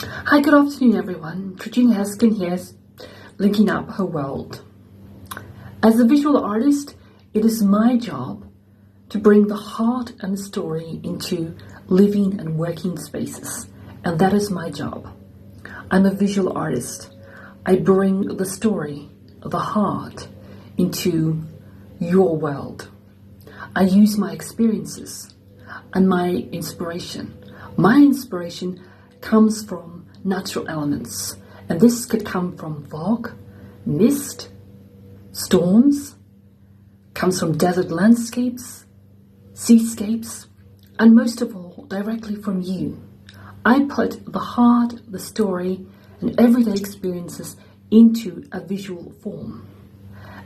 Hi, good afternoon everyone. Georgina Heskin here, linking up her world. As a visual artist, it is my job to bring the heart and the story into living and working spaces, and that is my job. I'm a visual artist. I bring the story, the heart, into your world. I use my experiences and my inspiration. My inspiration comes from natural elements, and this could come from fog, mist, storms, comes from desert landscapes, seascapes, and most of all, directly from you. I put the heart, the story, and everyday experiences into a visual form.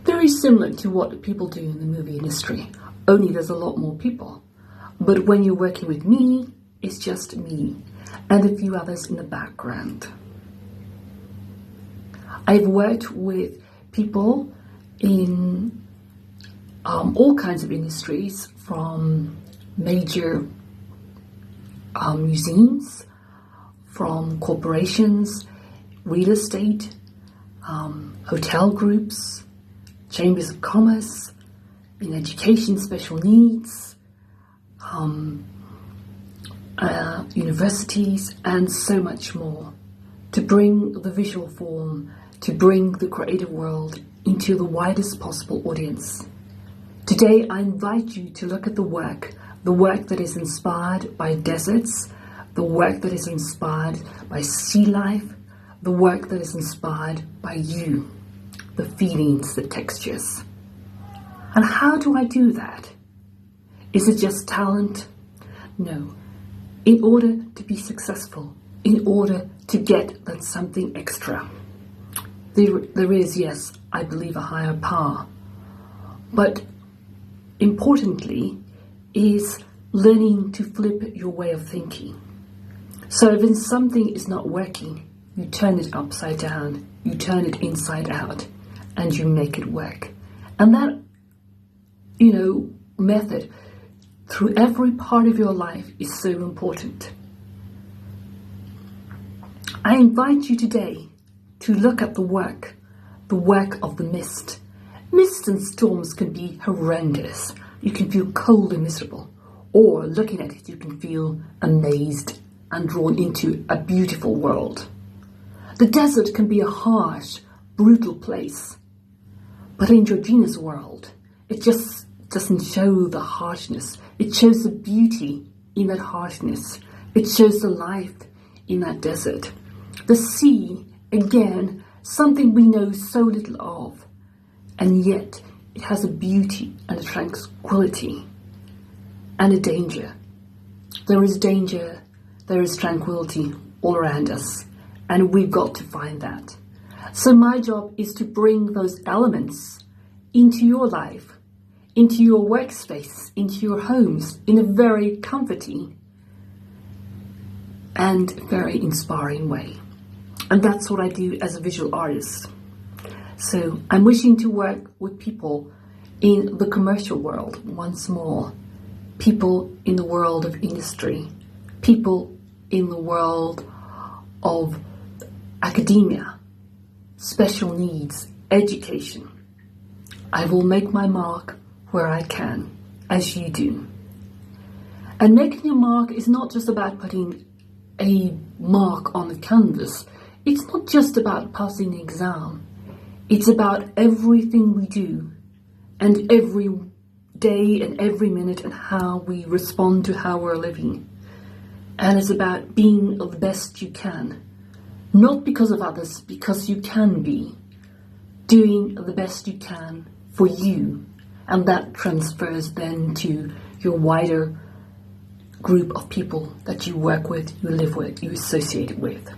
Very similar to what people do in the movie industry, only there's a lot more people. But when you're working with me, it's just me and a few others in the background. I've worked with people in all kinds of industries, from major museums, from corporations, real estate, hotel groups, chambers of commerce, in education, special needs, universities, and so much more, to bring the visual form, to bring the creative world into the widest possible audience. Today, I invite you to look at the work that is inspired by deserts, the work that is inspired by sea life, the work that is inspired by you, the feelings, the textures. And how do I do that? Is it just talent? No. In order to be successful, in order to get that something extra, there is, yes, I believe, a higher power. But importantly is learning to flip your way of thinking. So if something is not working, you turn it upside down, you turn it inside out, and you make it work. And that, method through every part of your life is so important. I invite you today to look at the work of the mist. Mist and storms can be horrendous. You can feel cold and miserable, or looking at it, you can feel amazed and drawn into a beautiful world. The desert can be a harsh, brutal place, but in Georgina's world, it just doesn't show the harshness. It shows the beauty in that harshness. It shows the life in that desert. The sea, again, something we know so little of, and yet it has a beauty and a tranquility and a danger. There is danger, there is tranquility all around us, and we've got to find that. So my job is to bring those elements into your life, into your workspace, into your homes, in a very comforting and very inspiring way. And that's what I do as a visual artist. So I'm wishing to work with people in the commercial world once more, people in the world of industry, people in the world of academia, special needs, education. I will make my mark where I can, as you do. And making a mark is not just about putting a mark on the canvas. It's not just about passing the exam. It's about everything we do, and every day and every minute, and how we respond to how we're living. And it's about being the best you can. Not because of others, because you can be. Doing the best you can for you. And that transfers then to your wider group of people that you work with, you live with, you associate with.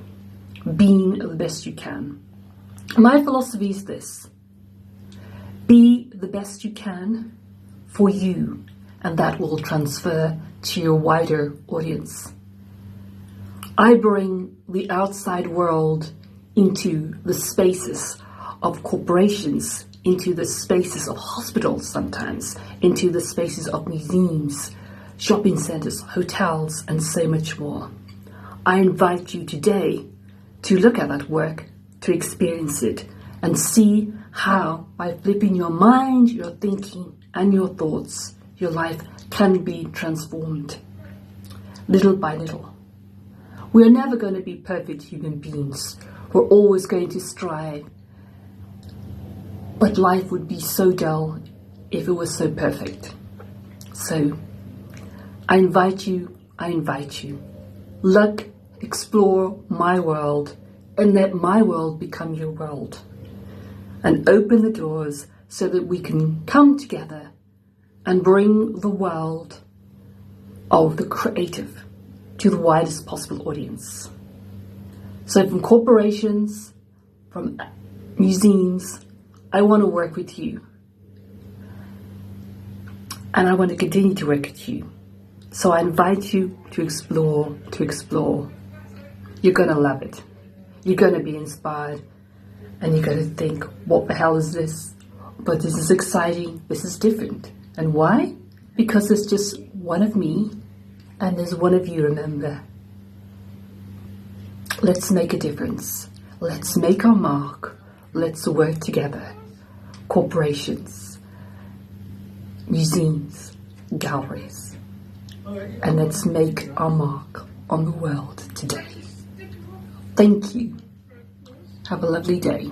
Being the best you can. My philosophy is this: be the best you can for you, and that will transfer to your wider audience. I bring the outside world into the spaces of corporations, into the spaces of hospitals sometimes, into the spaces of museums, shopping centers, hotels, and so much more. I invite you today to look at that work, to experience it, and see how, by flipping your mind, your thinking, and your thoughts, your life can be transformed little by little. We are never going to be perfect human beings. We're always going to strive. But life would be so dull if it was so perfect. So, I invite you. Look, explore my world, and let my world become your world. And open the doors so that we can come together and bring the world of the creative to the widest possible audience. So from corporations, from museums, I want to work with you. And I want to continue to work with you. So I invite you to explore. You're going to love it. You're going to be inspired. And you're going to think, what the hell is this? But this is exciting. This is different. And why? Because there's just one of me and there's one of you, remember. Let's make a difference. Let's make our mark. Let's work together. Corporations, museums, galleries. And let's make our mark on the world today. Thank you. Have a lovely day.